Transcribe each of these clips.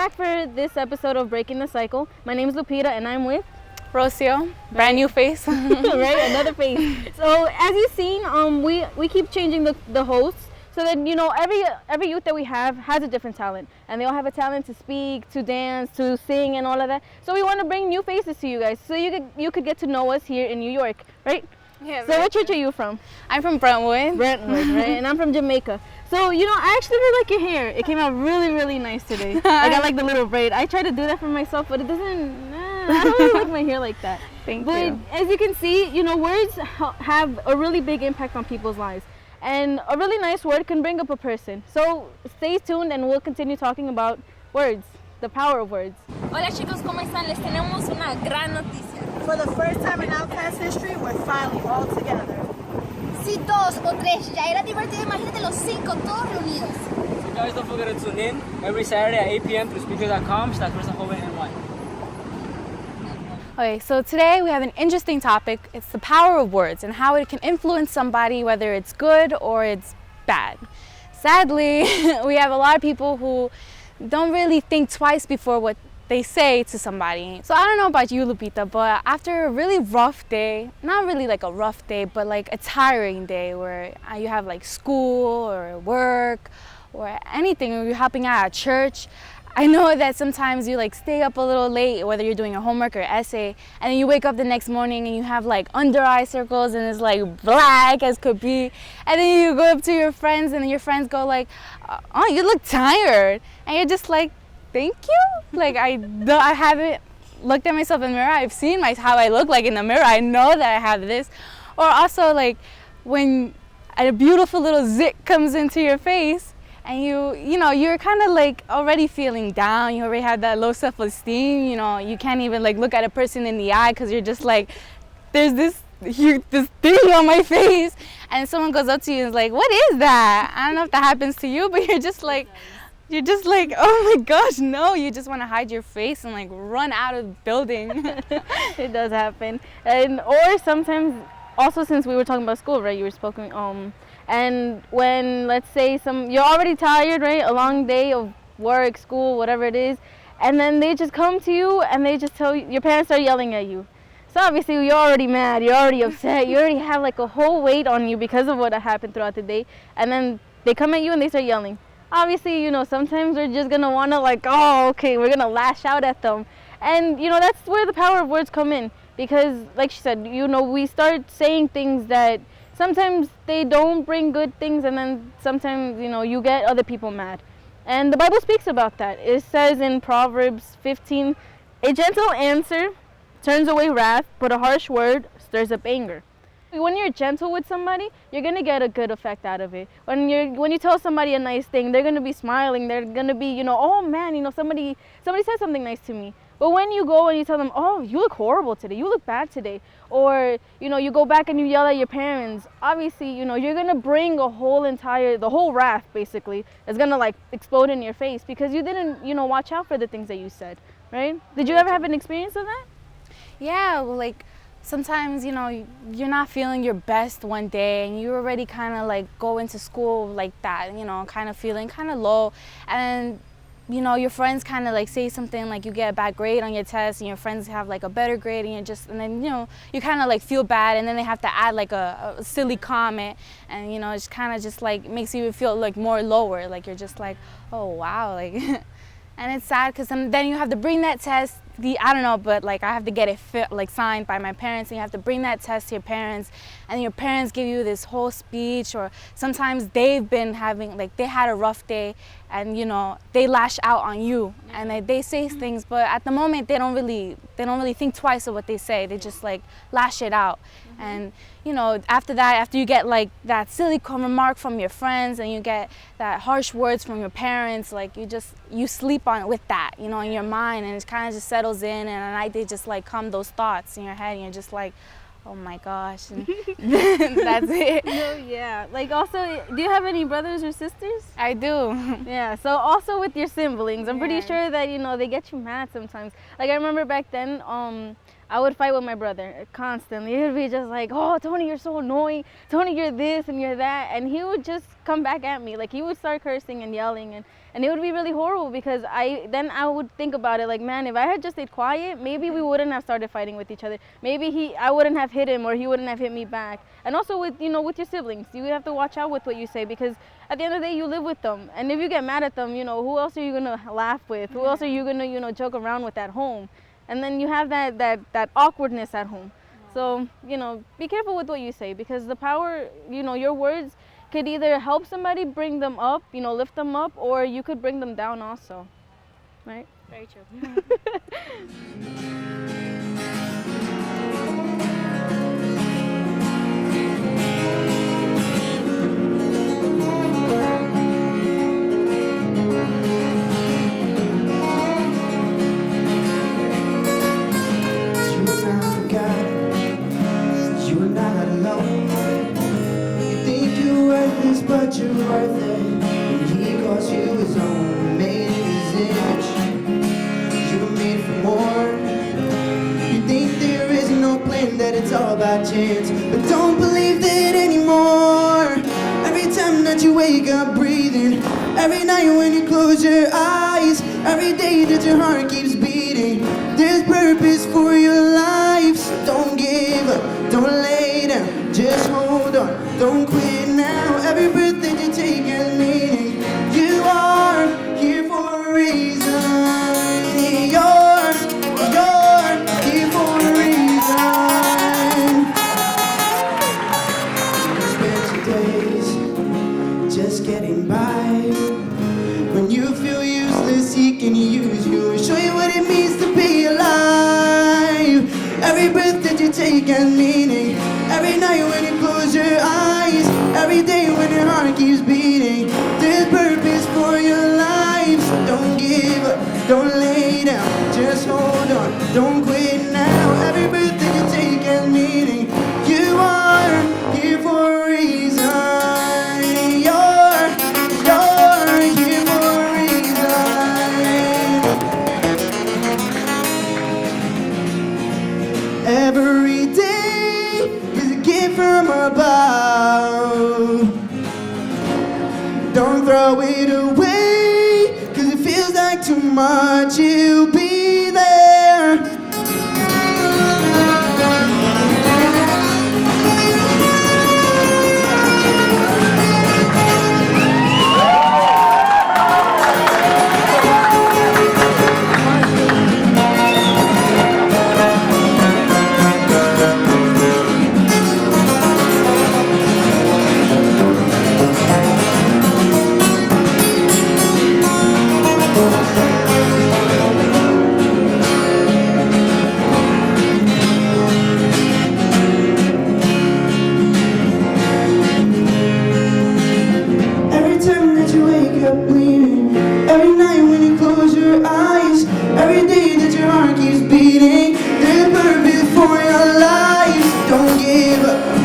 back for this episode of Breaking the Cycle. My name is Lupita and I'm with Rocio, brand new face. right, another face. So as you've seen, we keep changing the hosts so that every youth that we have has a different talent, and they all have a talent to speak, to dance, to sing, and all of that. So we want to bring new faces to you guys, so you could get to know us here in New York, right? Yeah. So what church are you from? I'm from Brentwood. Brentwood, right? And I'm from Jamaica. So, I actually really like your hair. It came out really, really nice today. I got like the little braid. I try to do that for myself, but it doesn't, I don't really like my hair like that. Thank you. But as you can see, words have a really big impact on people's lives. And a really nice word can bring up a person. So stay tuned and we'll continue talking about words, the power of words. Hola chicos, ¿cómo están? Les tenemos una gran noticia. For the first time in Outcast history, we're finally all together. Si 2 o 3 ya era divertido, imagínate los 5 todos reunidos. So guys, don't forget to tune in every Saturday at 8 p.m. through speakers.com/NY. Okay, so today we have an interesting topic. It's the power of words and how it can influence somebody, whether it's good or it's bad. Sadly, we have a lot of people who don't really think twice before what they say to somebody. So I don't know about you, Lupita, but after a really rough day, not really like a rough day, but like a tiring day where you have like school or work or anything, or you're helping out at church, I know that sometimes you like stay up a little late, whether you're doing a homework or essay, and then you wake up the next morning and you have like under eye circles and it's like black as could be, and then you go up to your friends and your friends go like, oh, you look tired, and you're just like, thank you. Like I haven't looked at myself in the mirror. I've seen how I look like in the mirror. I know that I have this. Or also like when a beautiful little zit comes into your face and you're kind of like already feeling down. You already have that low self-esteem. You can't even like look at a person in the eye because you're just like, there's this thing on my face, and someone goes up to you and is like, what is that? I don't know if that happens to you, but you're just like, oh my gosh, no. You just want to hide your face and like run out of the building. It does happen. Or sometimes, also since we were talking about school, right? You were spoken, and when, let's say you're already tired, right? A long day of work, school, whatever it is, and then they just come to you and they just tell you, your parents are yelling at you. So obviously you're already mad, you're already upset, you already have like a whole weight on you because of what happened throughout the day, and then they come at you and they start yelling. Obviously, sometimes we're just going to want to like, oh, okay, we're going to lash out at them. And, that's where the power of words come in. Because, like she said, we start saying things that sometimes they don't bring good things. And then sometimes, you get other people mad. And the Bible speaks about that. It says in Proverbs 15, a gentle answer turns away wrath, but a harsh word stirs up anger. When you're gentle with somebody, you're going to get a good effect out of it. When you tell somebody a nice thing, they're going to be smiling. They're going to be, oh man, somebody said something nice to me. But when you go and you tell them, oh, you look horrible today, you look bad today, or, you go back and you yell at your parents, obviously, you're going to bring the whole wrath, basically, is going to like explode in your face because you didn't, watch out for the things that you said, right? Did you ever have an experience of that? Yeah, well, like, sometimes, you're not feeling your best one day and you already kind of like go into school like that, kind of feeling kind of low. And, your friends kind of like say something like you get a bad grade on your test and your friends have like a better grade and then, you kind of like feel bad, and then they have to add like a silly comment, and, it's kind of just like makes you feel like more lower. Like you're just like, oh, wow. Like, and it's sad because then you have to bring that test. I don't know, but like I have to get it signed by my parents, and you have to bring that test to your parents, and your parents give you this whole speech. Or sometimes they've been having they had a rough day, and they lash out on you, and they say things, but at the moment they don't really think twice of what they say. They just like lash it out. And after that, after you get like that silly remark from your friends and you get that harsh words from your parents, like you sleep on it with that, in your mind, and it kind of just settles in, and at night they just like come those thoughts in your head, and you're just like, oh my gosh, and that's it. No, yeah. Like also, do you have any brothers or sisters? I do. Yeah, so also with your siblings, I'm pretty sure that, they get you mad sometimes. Like I remember back then, I would fight with my brother constantly. It would be just like, oh, Tony, you're so annoying. Tony, you're this and you're that. And he would just come back at me. Like, he would start cursing and yelling. And it would be really horrible because I would think about it like, man, if I had just stayed quiet, maybe we wouldn't have started fighting with each other. Maybe I wouldn't have hit him or he wouldn't have hit me back. And also with, with your siblings, you have to watch out with what you say because at the end of the day, you live with them. And if you get mad at them, who else are you going to laugh with? Who else are you going to, joke around with at home? And then you have that awkwardness at home. So, be careful with what you say because the power, your words could either help somebody bring them up, lift them up, or you could bring them down also. Right? Very true. But you're worth it. And he calls you his own, made in his image. You were made for more. You think there is no plan, that it's all by chance, but don't believe that anymore. Every time that you wake up breathing, every night when you close your eyes, every day that your heart keeps beating, there's purpose for your life. So don't give up, don't lay down, just hold on, don't quit now. Every breath that you take has meaning. You are here for a reason. You're here for a reason. You spend your days just getting by. When you feel useless, he can use you and show you what it means to be alive. Every breath that you take has meaning. Every night when you close your eyes, every day when your heart keeps beating, there's purpose for your life. So don't give up, don't lay down, just hold on, don't quit now. Every breath that you take has meaning. You are here for a reason. You're here for a reason. Every day is a gift from above. Don't throw it away, cause it feels like too much. You'll be there.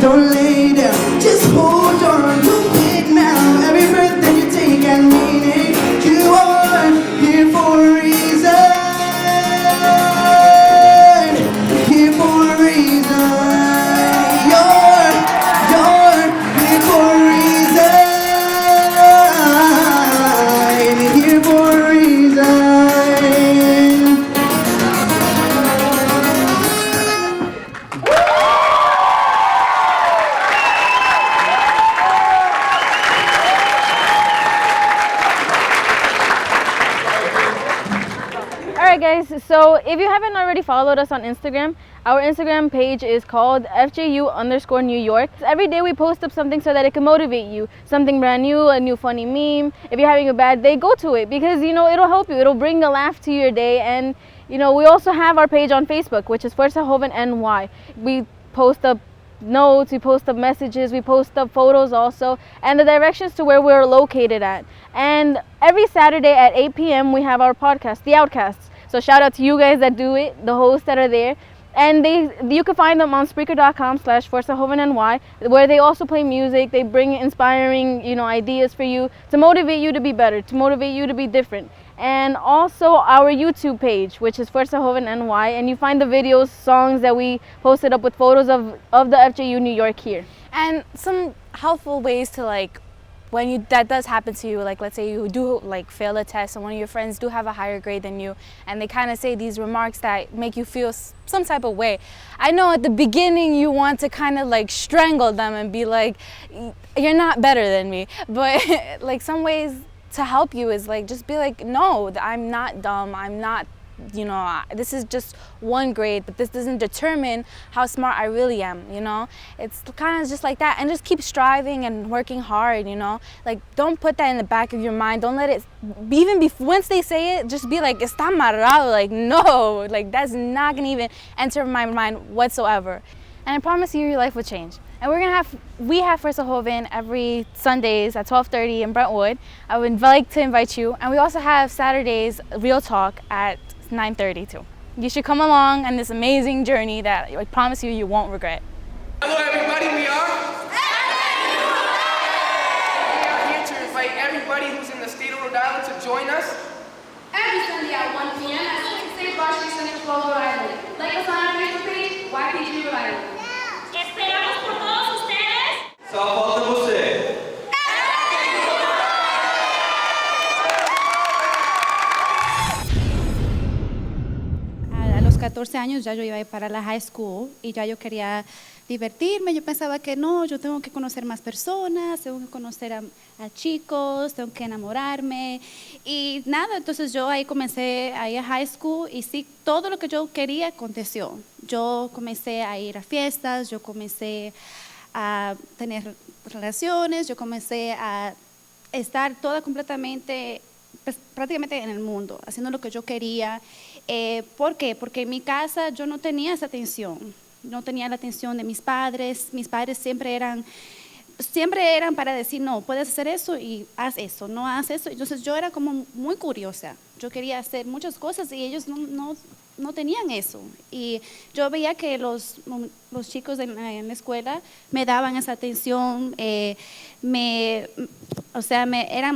Don't lay down, just hold on, don't quit now. Every breath that you take has meaning. You are here for a reason. Here for a reason. You're here for a reason. Here for a reason. Alright guys, so if you haven't already followed us on Instagram, our Instagram page is called FJU_New York. Every day we post up something so that it can motivate you. Something brand new, a new funny meme. If you're having a bad day, go to it because it'll help you. It'll bring a laugh to your day. And we also have our page on Facebook, which is Fuerza Joven NY. We post up notes, we post up messages, we post up photos also, and the directions to where we're located at. And every Saturday at 8 p.m. we have our podcast, The Outcasts. So shout out to you guys that do it, the hosts that are there. And you can find them on Spreaker.com/FuerzaJovenNY, where they also play music. They bring inspiring, ideas for you to motivate you to be better, to motivate you to be different. and also our YouTube page, which is Fuerza Joven NY, and you find the videos, songs that we posted up with photos of the FJU New York here. And some helpful ways to like, when that does happen to you, like let's say you do like fail a test and one of your friends do have a higher grade than you, and they kind of say these remarks that make you feel some type of way. I know at the beginning you want to kind of like strangle them and be like, you're not better than me, but like some ways to help you is like, just be like, no, I'm not dumb, I'm not, you know, this is just one grade, but this doesn't determine how smart I really am, you know? It's kind of just like that, and just keep striving and working hard, you know? Like, don't put that in the back of your mind, don't let it, even once they say it, just be like, está amarrado, like, no, like, that's not gonna even enter my mind whatsoever. And I promise you, your life will change. And we have Fuerza Joven every Sundays at 12:30 in Brentwood. I would like to invite you. And we also have Saturdays Real Talk at 9:30 too. You should come along on this amazing journey that I promise you, you won't regret. Hello everybody, we are here to invite everybody who's in the state of Rhode Island to join us every Sunday at 1 p.m. at 66 Broad Street, Central Florida, Rhode Island. Like us on our Facebook page, YPG Rhode Island. Esperamos por todos ustedes. Só falta você. A los 14 años ya yo iba a ir para la high school y ya yo quería divertirme. Yo pensaba que no, yo tengo que conocer más personas, tengo que conocer a chicos, tengo que enamorarme y nada. Entonces yo ahí comencé a ir a high school y sí, todo lo que yo quería aconteció. Yo comencé a ir a fiestas, yo comencé a tener relaciones, yo comencé a estar toda completamente, pues, prácticamente en el mundo, haciendo lo que yo quería. ¿Por qué? Porque en mi casa yo no tenía esa atención, no tenía la atención de mis padres siempre eran para decir, no, puedes hacer eso y haz eso, no haz eso. Entonces yo era como muy curiosa, yo quería hacer muchas cosas y ellos no tenían eso. Y yo veía que los chicos en la escuela me daban esa atención, eran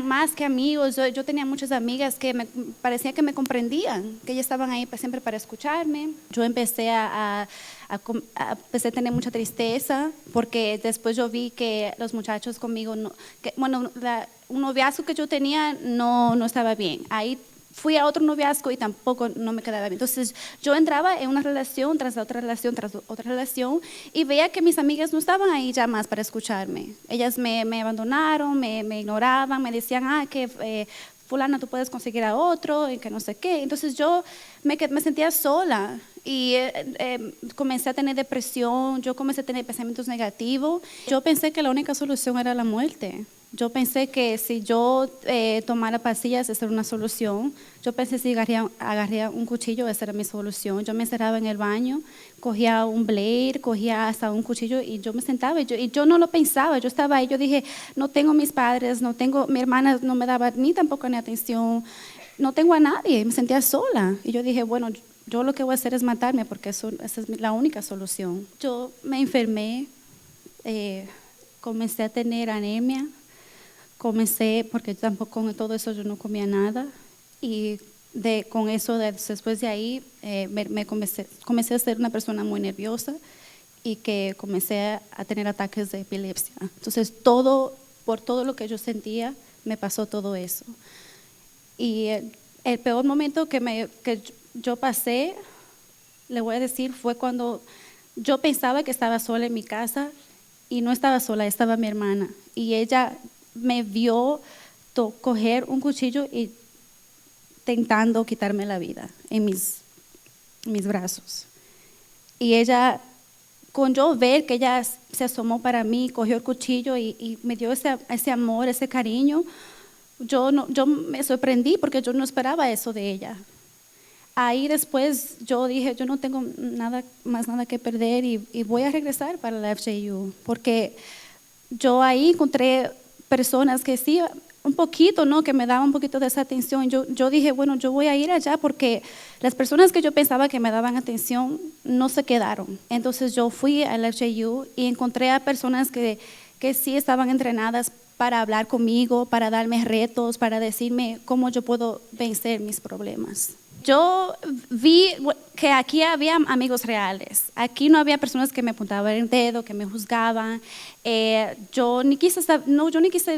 más que amigos. Yo tenía muchas amigas que me parecía que me comprendían, que ellas estaban ahí siempre para escucharme. Yo empecé empecé a tener mucha tristeza porque después yo vi que los muchachos conmigo, un noviazgo que yo tenía no estaba bien. Ahí fui a otro noviazgo y tampoco no me quedaba bien. Entonces yo entraba en una relación tras otra relación y veía que mis amigas no estaban ahí ya más para escucharme. Ellas me abandonaron, me ignoraban, me decían, que fulana, tú puedes conseguir a otro y que no sé qué. Entonces yo me sentía sola y comencé a tener depresión, yo comencé a tener pensamientos negativos. Yo pensé que la única solución era la muerte. Yo pensé que si yo tomara pastillas, esa era una solución. Yo pensé si agarraría un cuchillo, esa era mi solución. Yo me encerraba en el baño, cogía un blade, cogía hasta un cuchillo y yo me sentaba. Y yo no lo pensaba, yo estaba ahí, yo dije, no tengo mis padres, mi hermana no me daba ni tampoco ni atención, no tengo a nadie, me sentía sola. Y yo dije, bueno, yo lo que voy a hacer es matarme porque esa es la única solución. Yo me enfermé, comencé a tener anemia. Porque tampoco con todo eso yo no comía nada y con eso después de ahí comencé a ser una persona muy nerviosa y que comencé a tener ataques de epilepsia. Entonces por todo lo que yo sentía me pasó todo eso. Y el peor momento que yo pasé, le voy a decir, fue cuando yo pensaba que estaba sola en mi casa y no estaba sola, estaba mi hermana y ella me vio coger un cuchillo y intentando quitarme la vida en mis brazos. Y ella, con yo ver que ella se asomó para mí, cogió el cuchillo y me dio ese amor, ese cariño, yo me sorprendí porque yo no esperaba eso de ella. Ahí después yo dije, yo no tengo más nada que perder y voy a regresar para la FJU, porque yo ahí encontré personas que sí, un poquito, ¿no? Que me daban un poquito de esa atención. Yo dije, bueno, yo voy a ir allá porque las personas que yo pensaba que me daban atención no se quedaron. Entonces yo fui al FJU y encontré a personas que sí estaban entrenadas para hablar conmigo, para darme retos, para decirme cómo yo puedo vencer mis problemas. Yo vi que aquí había amigos reales. Aquí no había personas que me apuntaban el dedo, que me juzgaban. Yo ni quise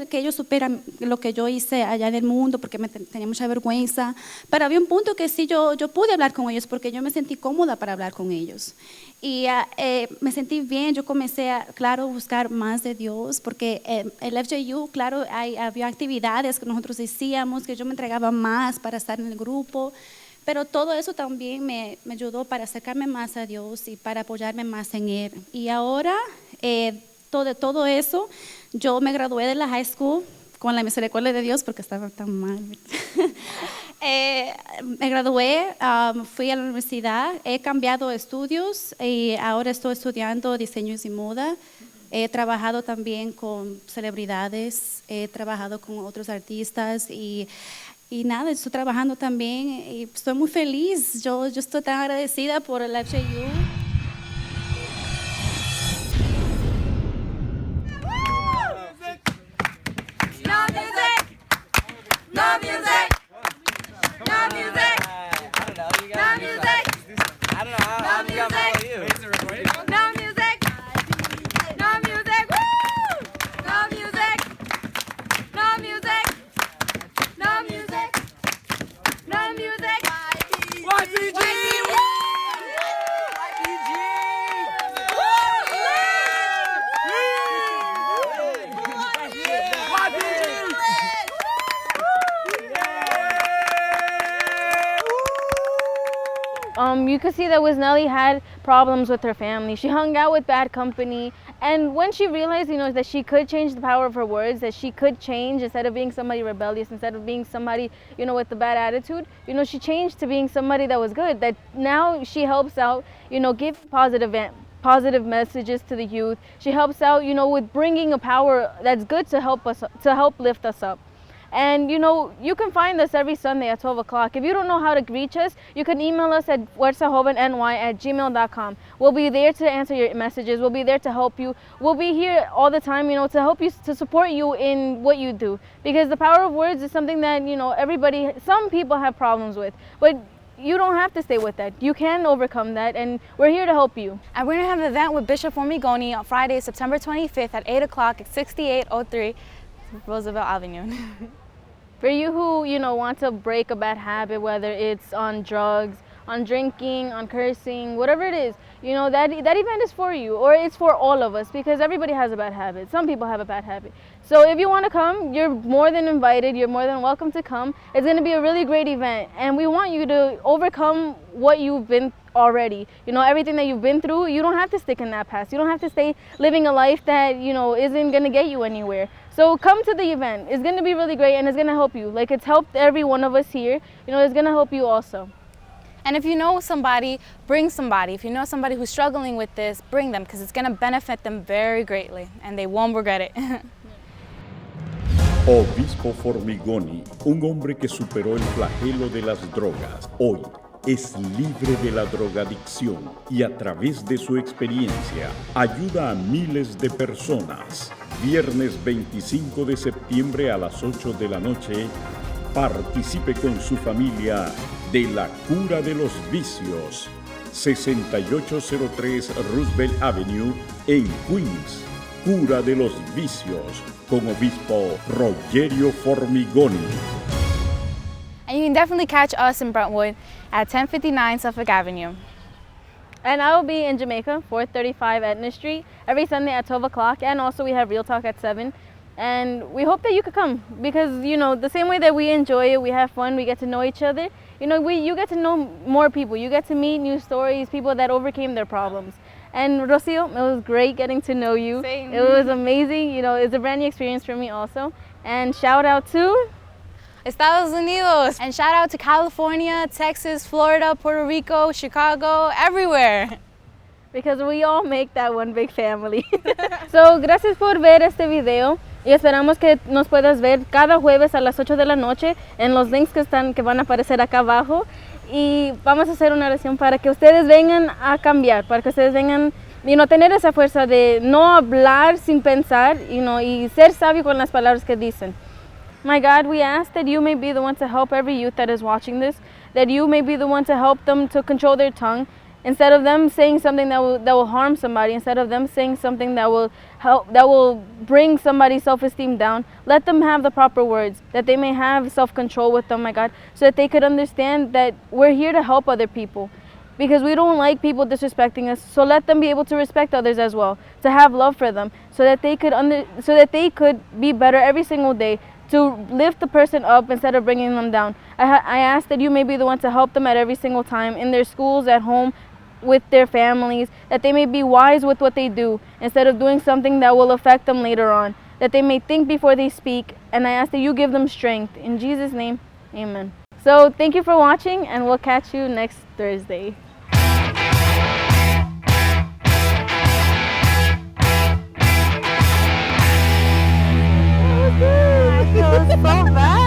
que ellos supieran lo que yo hice allá en el mundo porque tenía mucha vergüenza. Pero había un punto que sí yo pude hablar con ellos porque yo me sentí cómoda para hablar con ellos. Y me sentí bien, yo comencé a, claro, buscar más de Dios, porque el FJU, claro, había actividades que nosotros hacíamos, que yo me entregaba más para estar en el grupo, pero todo eso también me ayudó para acercarme más a Dios y para apoyarme más en Él. Y ahora, todo eso, yo me gradué de la high school con la misericordia de Dios, porque estaba tan mal. Me gradué, fui a la universidad, he cambiado estudios y ahora estoy estudiando diseños y moda. He trabajado también con celebridades, he trabajado con otros artistas y nada, estoy trabajando también y estoy muy feliz. Yo estoy tan agradecida por el FJU. You could see that Wisnelli had problems with her family. She hung out with bad company, and when she realized, that she could change the power of her words, that she could change instead of being somebody rebellious, instead of being somebody, with a bad attitude, she changed to being somebody that was good. That now she helps out, give positive messages to the youth. She helps out, with bringing a power that's good to help lift us up. And you can find us every Sunday at 12 o'clock. If you don't know how to reach us, you can email us at fuerzajovenny@gmail.com. We'll be there to answer your messages. We'll be there to help you. We'll be here all the time, to help you, to support you in what you do. Because the power of words is something that, some people have problems with. But you don't have to stay with that. You can overcome that, and we're here to help you. And we're going to have an event with Bishop Formigoni on Friday, September 25th at 8 o'clock at 6803 Roosevelt Avenue. For you who, want to break a bad habit, whether it's on drugs, on drinking, on cursing, whatever it is, that event is for you, or it's for all of us, because everybody has a bad habit. Some people have a bad habit. So if you want to come, you're more than invited. You're more than welcome to come. It's going to be a really great event, and we want you to overcome what you've been already. Everything that you've been through, you don't have to stick in that past. You don't have to stay living a life that, isn't going to get you anywhere. So come to the event. It's going to be really great, and it's going to help you. Like it's helped every one of us here. It's going to help you also. And if you know somebody, bring somebody. If you know somebody who's struggling with this, bring them, because it's going to benefit them very greatly, and they won't regret it. Obispo Formigoni, un hombre que superó el flagelo de las drogas, hoy es libre de la drogadicción y a través de su experiencia ayuda a miles de personas. Viernes 25 de septiembre a las 8 de la noche, participe con su familia de la cura de los vicios. 6803 Roosevelt Avenue en Queens. Cura de los vicios con Obispo Rogerio Formigoni. And you can definitely catch us in Brentwood at 1059 Suffolk Avenue. And I will be in Jamaica, 435 Etna Street, every Sunday at 12 o'clock. And also we have Real Talk at 7. And we hope that you could come because, the same way that we enjoy it, we have fun, we get to know each other. You get to know more people. You get to meet new stories, people that overcame their problems. And Rocio, it was great getting to know you. Same. It was amazing. It's a brand new experience for me also. And shout out to Estados Unidos. And shout out to California, Texas, Florida, Puerto Rico, Chicago, everywhere. Because we all make that one big family. So, gracias por ver este video. Y esperamos que nos puedas ver cada jueves a las 8 de la noche en los links que van a aparecer acá abajo. Y vamos a hacer una oración para que ustedes vengan a cambiar, para que ustedes vengan, tener esa fuerza de no hablar sin pensar, y ser sabio con las palabras que dicen. My God, we ask that you may be the one to help every youth that is watching this, that you may be the one to help them to control their tongue, instead of them saying something that will harm somebody, instead of them saying something that will bring somebody's self-esteem down. Let them have the proper words, that they may have self-control with them, my God, so that they could understand that we're here to help other people. Because we don't like people disrespecting us, so let them be able to respect others as well, to have love for them, so that they could be better every single day, to lift the person up instead of bringing them down. I ask that you may be the one to help them at every single time, in their schools, at home, with their families, that they may be wise with what they do, instead of doing something that will affect them later on, that they may think before they speak, and I ask that you give them strength. In Jesus' name, amen. So thank you for watching, and we'll catch you next Thursday. That was so bad.